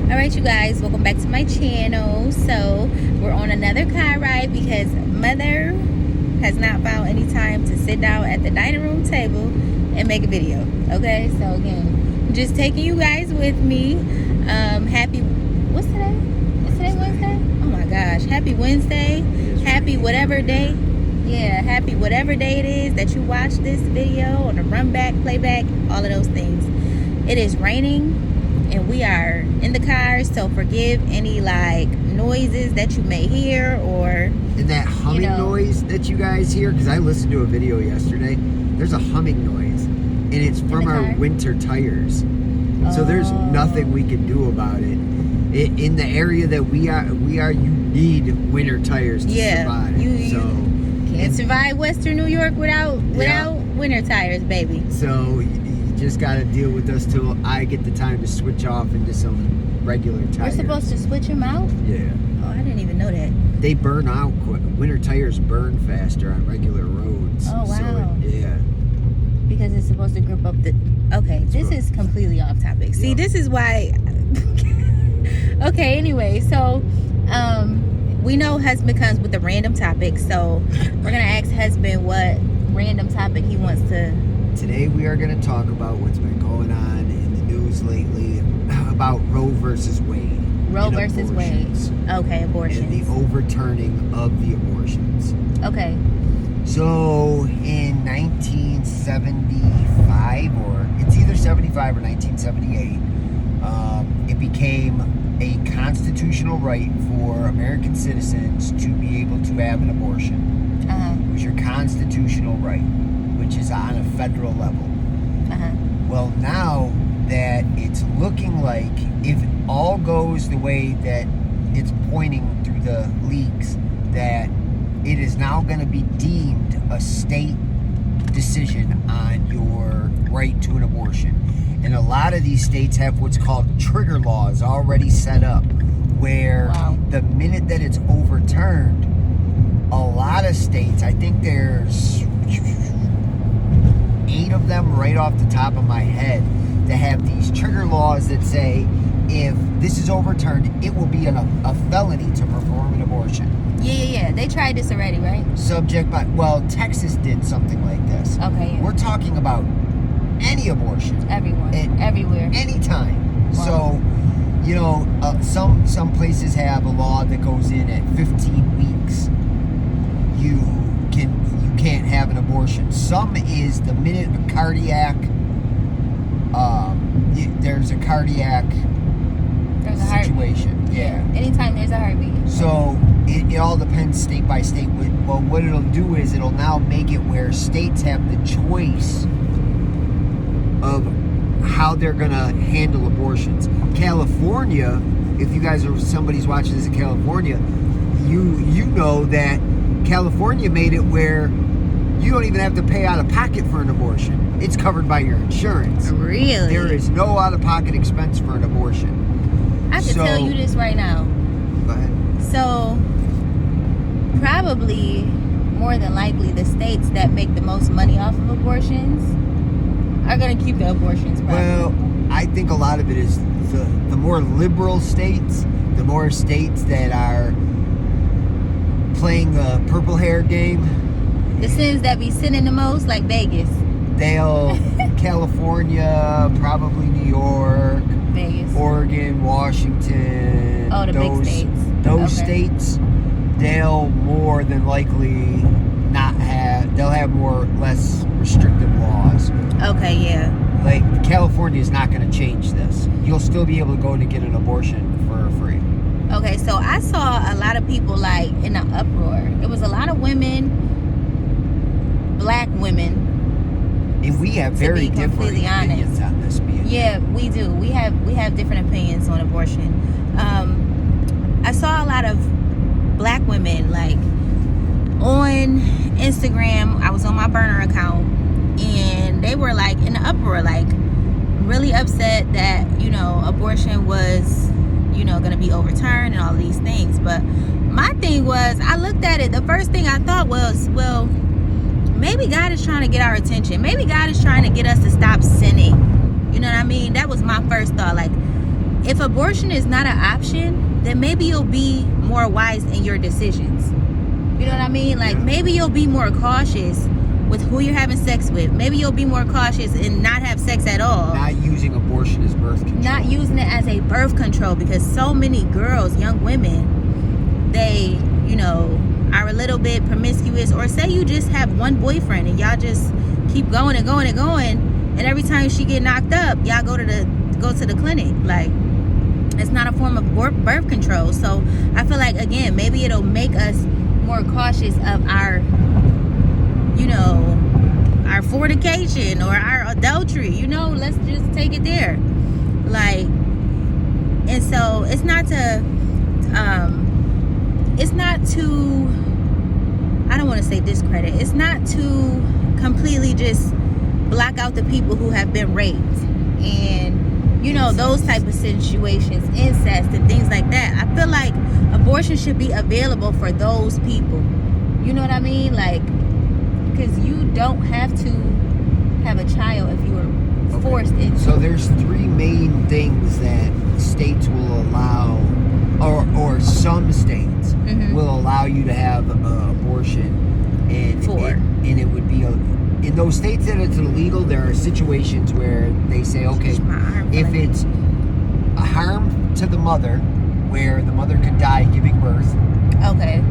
Alright, you guys, welcome back to my channel. So we're on another car ride because mother has not found any time to sit down at the dining room table and make a video. Okay, so again, I'm just taking you guys with me. Happy, what's today? Is today Wednesday? Oh my gosh, happy Wednesday. Happy whatever day. Yeah, happy whatever day it is that you watch this video, on the run back, playback, all of those things. It is raining and we are in the car, so forgive any like noises that you may hear, or and that humming noise that you guys hear, because I listened to a video yesterday. There's a humming noise and it's from our winter tires. So there's nothing we can do about it. In the area that we are, you need winter tires to survive. You can't survive Western New York without winter tires, baby. So you just got to deal with us till I get the time to switch off into some regular tires. We're supposed to switch them out? Yeah. Oh, I didn't even know that. They burn out quick. Winter tires burn faster on regular roads. Oh, wow. So yeah. Because it's supposed to grip up the... Okay, this is completely off topic. See, this is why... Okay, anyway, so... we know husband comes with a random topic, so we're going to ask husband what random topic he wants to... Today we are going to talk about what's been going on in the news lately about Roe versus Wade. Roe versus Wade. Okay, abortions. And the overturning of the abortions. Okay. So in 1975, or it's either 75 or 1978, it became a constitutional right for American citizens to be able to have an abortion. It was your constitutional right, which is on a federal level. Well, now that it's looking like, if it all goes the way that it's pointing through the leaks, that it is now going to be deemed a state decision on your right to an abortion. And a lot of these states have what's called trigger laws already set up, where the minute that it's overturned, a lot of states, I think there's 8 of them right off the top of my head, that have these trigger laws that say if this is overturned, it will be a felony to perform an abortion. Yeah. They tried this already, right? Texas did something like this. Okay. We're talking about any abortion. Everywhere. Anytime. Wow. So, some places have a law that goes in at 15 weeks. You can't have an abortion. Some is the minute a cardiac, there's a cardiac situation. Yeah. Anytime there's a heartbeat. So it all depends state by state. Well, what it'll do is it'll now make it where states have the choice of how they're gonna handle abortions. California, if you guys are somebody's watching this in California, you know that California made it where you don't even have to pay out of pocket for an abortion. It's covered by your insurance. Really? There is no out-of-pocket expense for an abortion. I can tell you this right now. Go ahead. So, probably, more than likely, the states that make the most money off of abortions are going to keep the abortions probably. Well, I think a lot of it is the more liberal states, the more states that are playing the purple hair game. The sins that be sinning the most, like Vegas. California, probably New York, Vegas, Oregon, Washington. Oh, the big states. Those states, they'll more than likely they'll have less restrictive laws. Okay, yeah. Like, California is not going to change this. You'll still be able to go to get an abortion for free. Okay, so I saw a lot of people like in an uproar. It was a lot of women, black women. And we have very different opinions on this. Yeah, we do. We have different opinions on abortion. I saw a lot of black women like on Instagram. I was on my burner account, and they were like in an uproar, like really upset that abortion was going to be overturned and all of these things. But my thing was, I looked at it, the first thing I thought was, well, maybe God is trying to get our attention. Maybe God is trying to get us to stop sinning. You know what I mean? That was my first thought. Like, if abortion is not an option, then maybe you'll be more wise in your decisions. You know what I mean? Like, maybe you'll be more cautious with who you're having sex with. Maybe you'll be more cautious and not have sex at all. Not using abortion as birth control. Not using it as a birth control, because so many girls, young women, they, you know, are a little bit promiscuous, or say you just have one boyfriend and y'all just keep going and going and going, and every time she get knocked up, y'all go to the clinic. Like, it's not a form of birth control. So I feel like, again, maybe it'll make us more cautious of our, you know, our fornication or our adultery. You know, let's just take it there. Like, and so it's not to I don't want to say discredit. It's not to completely just block out the people who have been raped and, you know, those type of situations, incest and things like that. I feel like abortion should be available for those people. You know what I mean? Like, because you don't have to have a child if you were forced into. So there's three main things that states will allow, or some states will allow you to have abortion, and it would be in those states that it's illegal. There are situations where they say, okay, if it's a harm to the mother, where the mother could die giving birth. Okay.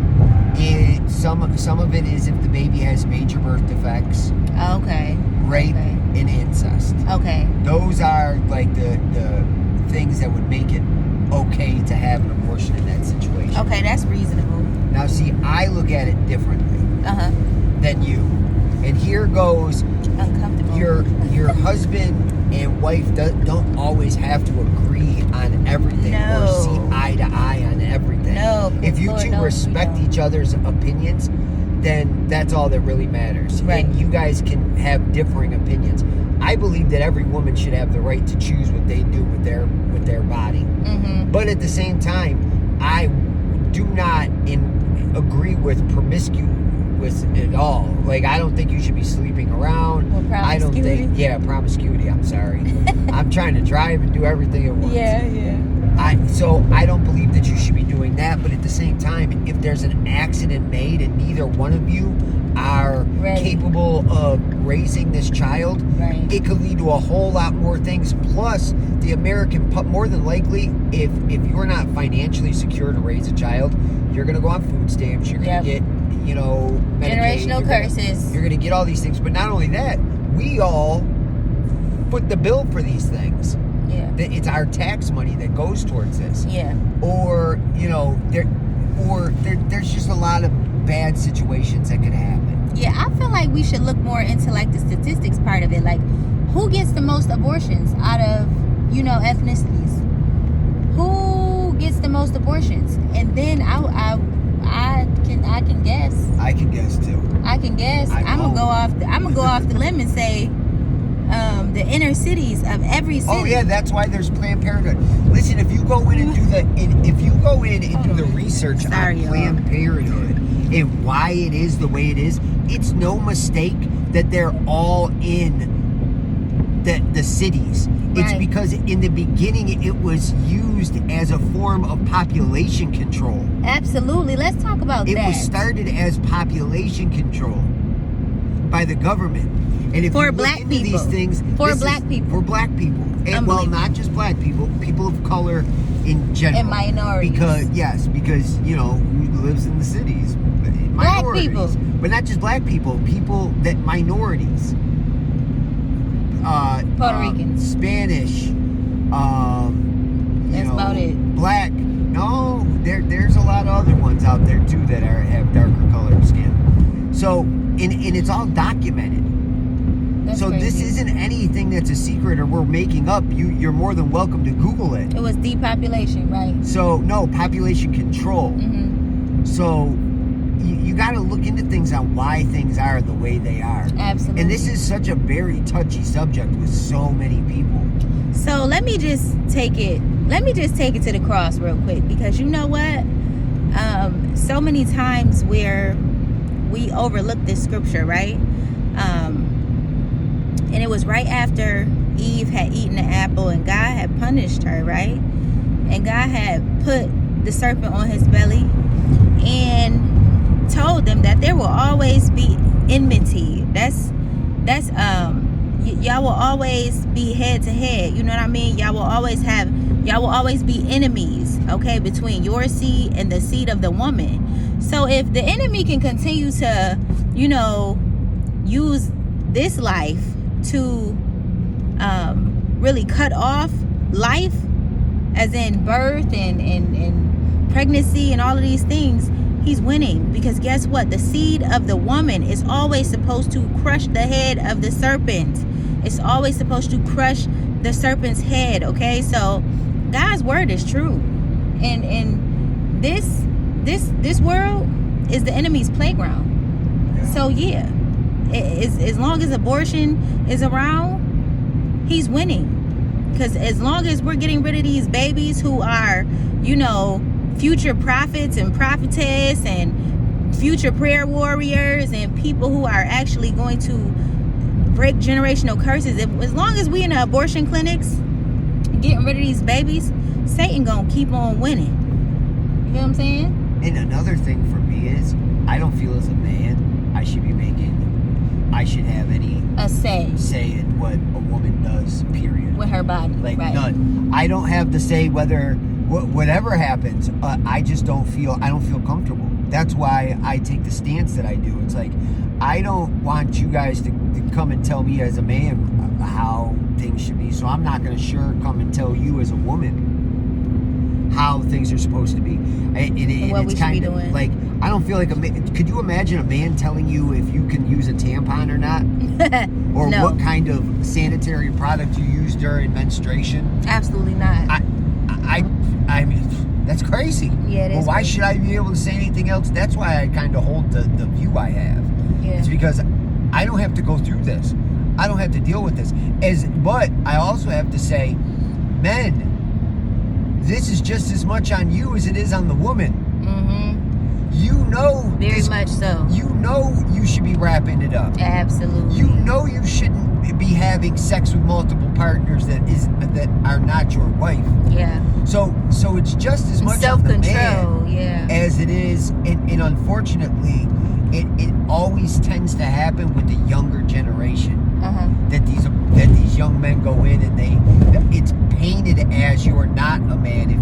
Some of it is if the baby has major birth defects. Okay. Rape and incest. Okay. Those are like the things that would make it okay to have an abortion in that situation. Okay, that's reasonable. Now, see, I look at it differently than you. And here goes uncomfortable. Your husband and wife don't always have to agree on everything or see eye to eye on everything. No, if you two respect each other's opinions, then that's all that really matters. Right. And you guys can have differing opinions. I believe that every woman should have the right to choose what they do with their body. But at the same time, I do not agree with promiscuity at all. Like, I don't think you should be sleeping around. Well, I don't think, promiscuity. I'm sorry. I'm trying to drive and do everything at once. So I don't believe that you should be doing that. But at the same time, if there's an accident made and neither one of you are capable of raising this child, it could lead to a whole lot more things. Plus, the American more than likely, if you're not financially secure to raise a child, you're going to go on food stamps. You're going to get, you know, generational curses. You're going to get all these things. But not only that, we all foot the bill for these things. It's our tax money that goes towards this. Or, you know, there's just a lot of bad situations that could happen. I feel like we should look more into like the statistics part of it. Like, who gets the most abortions out of, you know, ethnicities? Who gets the most abortions? And then I can guess. I can guess too. I can guess. I'm gonna go off the limb and say the inner cities of every city. Oh yeah, that's why there's Planned Parenthood. Listen, if you go in and do the research on Planned Parenthood and why it is the way it is, it's no mistake that they're all in the cities. It's because in the beginning it was used as a form of population control. Absolutely. Let's talk about that. It was started as population control by the government. And if for black people, these things, for black people, and well, not just black people, people of color in general, and minorities. Because you know, who lives in the cities, black people, but not just black people, people that minorities, Puerto Ricans, Spanish, that's about it. Black. No, there's a lot of other ones out there too that have darker colored skin. So, and it's all documented. That's so crazy. This isn't anything that's a secret or we're making up. You're more than welcome to Google it. It was depopulation, right? So no, population control. So you got to look into things on why things are the way they are. Absolutely. And this is such a very touchy subject with so many people. So let me just take it to the cross real quick, because you know what? So many times where we overlook this scripture, right? And it was right after Eve had eaten the apple and God had punished her, right? and God had put the serpent on his belly and told them that there will always be enmity. Y'all will always be head to head. You know what I mean? Y'all will always be enemies, okay, between your seed and the seed of the woman. So if the enemy can continue to, use this life to really cut off life, as in birth and pregnancy and all of these things, he's winning. Because guess what? The seed of the woman is always supposed to crush the head of the serpent. It's always supposed to crush the serpent's head, okay? So God's word is true. And this world is the enemy's playground. Yeah. So yeah, as long as abortion is around, he's winning. Because as long as we're getting rid of these babies who are, future prophets and prophetess and future prayer warriors and people who are actually going to break generational curses, as long as we in the abortion clinics getting rid of these babies, Satan gonna keep on winning. You know what I'm saying? And another thing for me is, I don't feel as a man I should have any say in what a woman does, period. With her body. Like, right. None. I don't have to say whether whatever happens. I don't feel comfortable. That's why I take the stance that I do. It's like, I don't want you guys to come and tell me as a man how things should be. So I'm not going to come and tell you as a woman how things are supposed to be. It's kind of like, I don't feel like could you imagine a man telling you if you can use a tampon or not? Or No. what kind of sanitary product you use during menstruation? Absolutely not. I mean, that's crazy. Yeah, it is. Well, why crazy. should I be able to say anything else? That's why I kind of hold the view I have. Yeah. It's because I don't have to go through this. I don't have to deal with this. But I also have to say, men, this is just as much on you as it is on the woman. Mm-hmm. You know. Very much so. You know you should be wrapping it up. Absolutely. You know you shouldn't be having sex with multiple partners that are not your wife. Yeah. So it's just as much on the man as it is, and unfortunately, it always tends to happen with the younger generation. Uh-huh. That these young men go in and it's painted as you're not a man if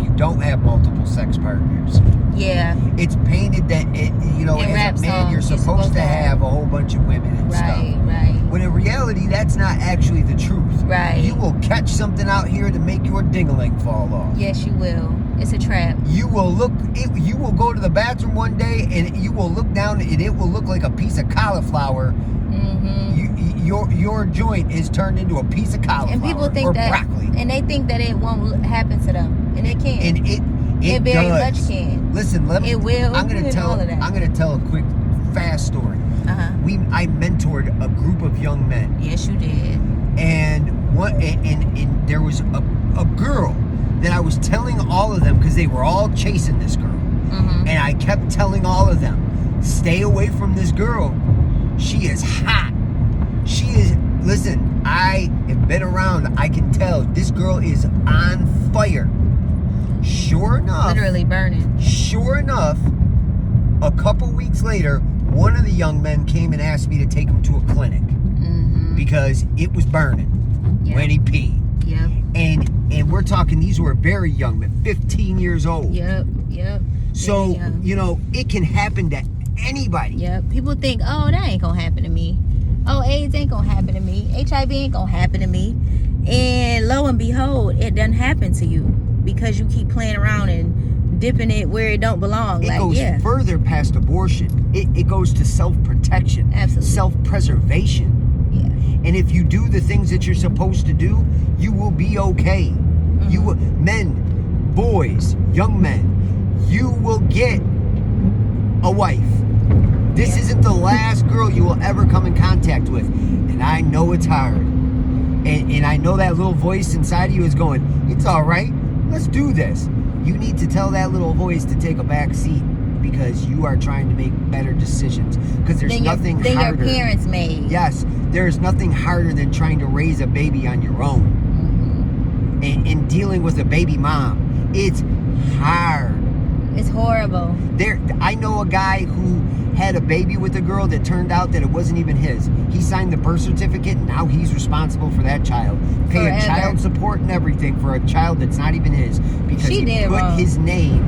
you don't have multiple sex partners. Yeah. It's painted that as a man you're supposed to have a whole bunch of women and stuff. Right. When in reality, that's not actually the truth. Right. You will catch something out here to make your ding-a-ling fall off. Yes, you will. It's a trap. You will go to the bathroom one day and you will look down and it will look like a piece of cauliflower. Mm-hmm. Your joint is turned into a piece of cauliflower And people think broccoli. And they think that it won't happen to them, and it can. And it very does. much can. Listen, It will. I'm gonna tell a quick, fast story. Uh-huh. I mentored a group of young men. Yes, you did. And there was a girl that I was telling all of them, because they were all chasing this girl. Mm-hmm. And I kept telling all of them, stay away from this girl. She is hot. Listen, I have been around. I can tell this girl is on fire. Sure enough. Literally burning. Sure enough, a couple weeks later, one of the young men came and asked me to take him to a clinic. Mm-hmm. Because it was burning when he peed. Yep. And we're talking, these were very young men, 15 years old. Yep. So, it can happen to anybody. Yep. People think, oh, that ain't gonna happen to me. Oh, AIDS ain't gonna happen to me. HIV ain't gonna happen to me. And lo and behold, it doesn't happen to you because you keep playing around and dipping it where it don't belong. It goes further past abortion. It goes to self-protection. Absolutely. Self-preservation. Yeah. And if you do the things that you're supposed to do, you will be okay. Mm-hmm. You will, men, boys, young men, you will get a wife. This isn't the last girl you will ever come in contact with. And I know it's hard. And I know that little voice inside of you is going, it's all right. Let's do this. You need to tell that little voice to take a back seat, because you are trying to make better decisions. Because there's nothing harder. Than your parents made. Yes. There is nothing harder than trying to raise a baby on your own. Mm-hmm. And dealing with a baby mom. It's hard. It's horrible. I know a guy who had a baby with a girl that turned out that it wasn't even his. He signed the birth certificate, and now he's responsible for that child. Paying child support and everything for a child that's not even his, because he put his name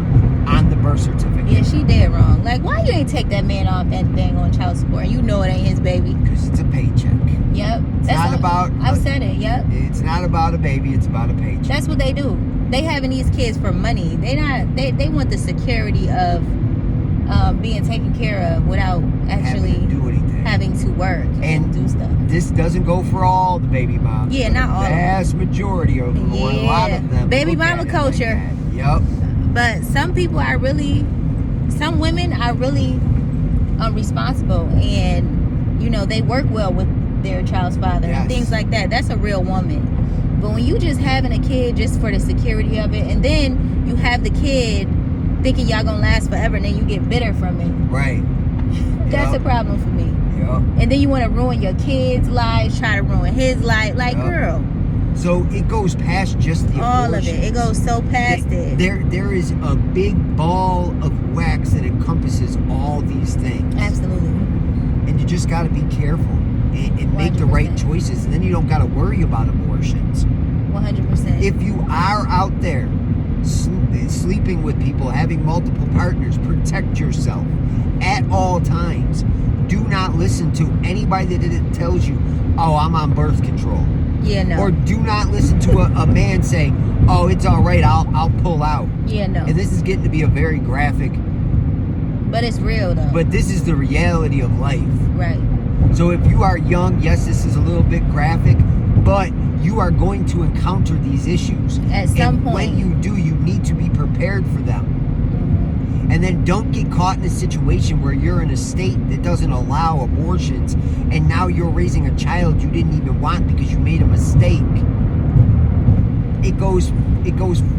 on the birth certificate. Yeah, she did wrong. Like, why you ain't take that man off that thing on child support? You know it ain't his baby. Because it's a paycheck. Yep. It's not about... I've said it, yep. It's not about a baby, it's about a paycheck. That's what they do. They having these kids for money. They want the security of being taken care of without actually having to work and do stuff. This doesn't go for all the baby moms. Yeah, not all. The vast majority of them. Yeah. A lot of them. Baby mama culture. Like yep. But some women are really responsible, and they work well with their child's father and things like that. That's a real woman. But when you just having a kid just for the security of it, and then you have the kid thinking y'all gonna last forever, and then you get bitter from it. Right. That's a problem for me. Yep. And then you want to ruin your kids' lives, try to ruin his life. Like, girl. So it goes past just the all of it. It goes so past it. There is a big ball of wax that encompasses all these things. Absolutely. And you just got to be careful and make the right choices. And then you don't got to worry about abortions. 100%. If you are out there sleeping with people, having multiple partners, protect yourself at all times. Do not listen to anybody that tells you, oh, I'm on birth control. Yeah, no. Or do not listen to a man saying, oh, it's all right, I'll pull out. Yeah, no. And this is getting to be a very graphic. But it's real, though. But this is the reality of life. Right. So if you are young, yes, this is a little bit graphic, but you are going to encounter these issues. At some point. When you do, you need to be prepared for them. And then don't get caught in a situation where you're in a state that doesn't allow abortions, and now you're raising a child you didn't even want because you made a mistake. It goes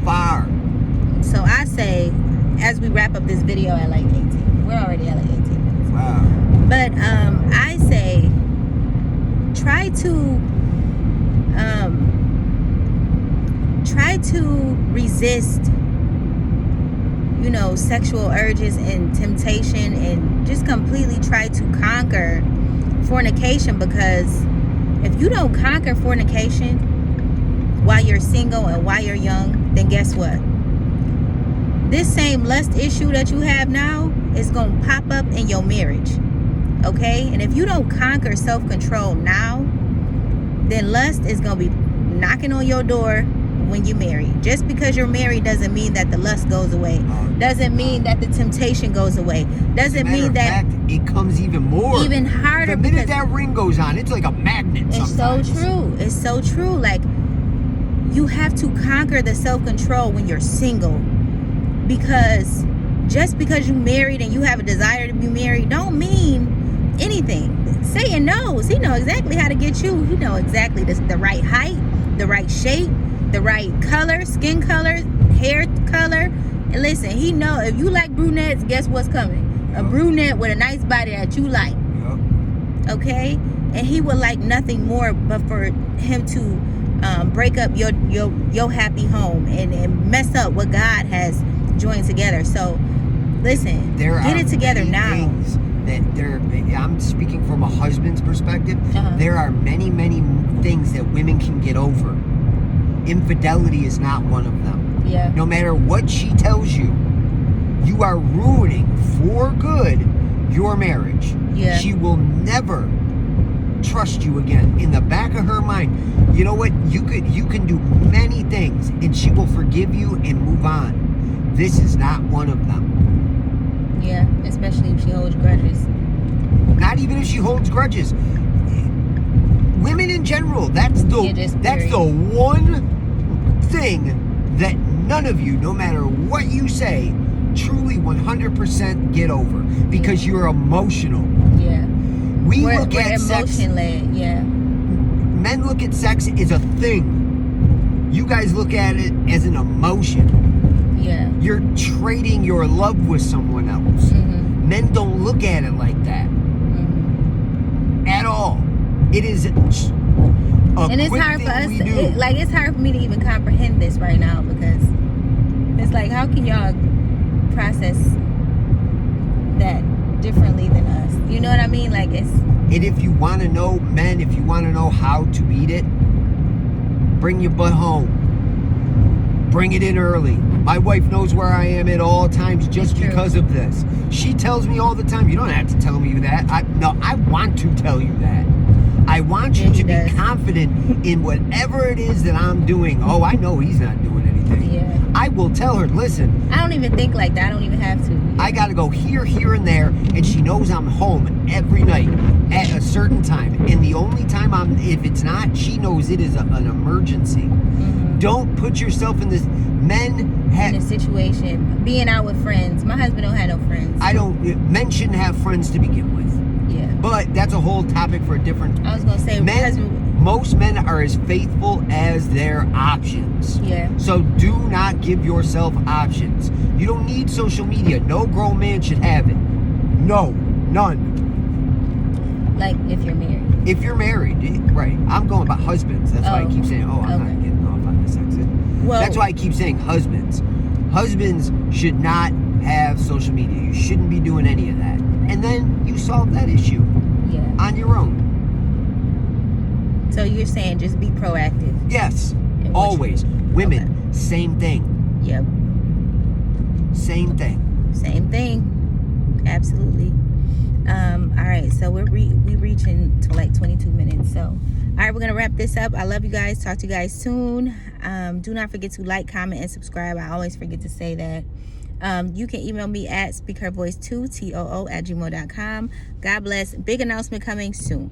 far. So I say, as we wrap up this video at like 18, we're already at like 18 minutes. Wow. But I say, try to resist sexual urges and temptation, and just completely try to conquer fornication, because if you don't conquer fornication while you're single and while you're young, then guess what? This same lust issue that you have now is going to pop up in your marriage. Okay? And if you don't conquer self-control now, then lust is going to be knocking on your door when you're married. Just because you're married doesn't mean that the lust goes away. Doesn't mean that the temptation goes away. Doesn't mean that it comes even more, even harder. The minute that ring goes on, it's like a magnet. It's sometimes. So true. It's so true. Like, you have to conquer the self-control when you're single, because just because you're married and you have a desire to be married don't mean anything. Satan knows. He knows exactly how to get you. He knows exactly the right height, the right shape, the right color, skin color, hair color. And listen, he know if you like brunettes, guess what's coming? A brunette with a nice body that you like. Okay? And he would like nothing more but for him to break up your happy home and mess up what God has joined together. So listen, get it together now. I'm speaking from a husband's perspective. There are many things that women can get over. Infidelity is not one of them. Yeah. No matter what she tells you, you are ruining for good your marriage. Yeah. She will never trust you again. In the back of her mind, you know what? You can do many things and she will forgive you and move on. This is not one of them. Yeah, especially if she holds grudges. Not even if she holds grudges. Women in general, that's the one thing that none of you, no matter what you say, truly 100% get over, because you're emotional. Yeah. We're look at sex. Emotion-led, yeah. Men look at sex as a thing. You guys look at it as an emotion. Yeah. You're trading your love with someone else. Mm-hmm. Men don't look at it like that. Mm-hmm. At all. It is And it's hard for us, it's hard for me to even comprehend this right now, because it's like, how can y'all process that differently than us? You know what I mean? Like, it's... And if you want to know, men, if you want to know how to beat it, bring your butt home. Bring it in early. My wife knows where I am at all times just because of this. She tells me all the time, you don't have to tell me that. I want to tell you that. I want you to be confident in whatever it is that I'm doing. Oh, I know he's not doing anything. Yeah. I will tell her, listen. I don't even think like that. I don't even have to. I got to go here, and there. And she knows I'm home every night at a certain time. And the only time if it's not, she knows it is an emergency. Mm-hmm. Don't put yourself in this. Men have... in a situation. Being out with friends. My husband don't have no friends. Men shouldn't have friends to begin with. Yeah. But that's a whole topic for a different... I was going to say... Most men are as faithful as their options. Yeah. So do not give yourself options. You don't need social media. No grown man should have it. No. None. Like, if you're married. If you're married. Right. I'm going about husbands. That's why I keep saying, I'm not getting off on this exit. Well, that's why I keep saying husbands. Husbands should not have social media. You shouldn't be doing any of that. And then you solve that issue on your own. So you're saying just be proactive? Yes, always. Women, same thing. Yep. Same thing. Same thing. Absolutely. All right, so we reaching to like 22 minutes. So, all right, we're gonna wrap this up. I love you guys. Talk to you guys soon. Do not forget to like, comment, and subscribe. I always forget to say that. You can email me at speakhervoice2too@gmail.com. God bless. Big announcement coming soon.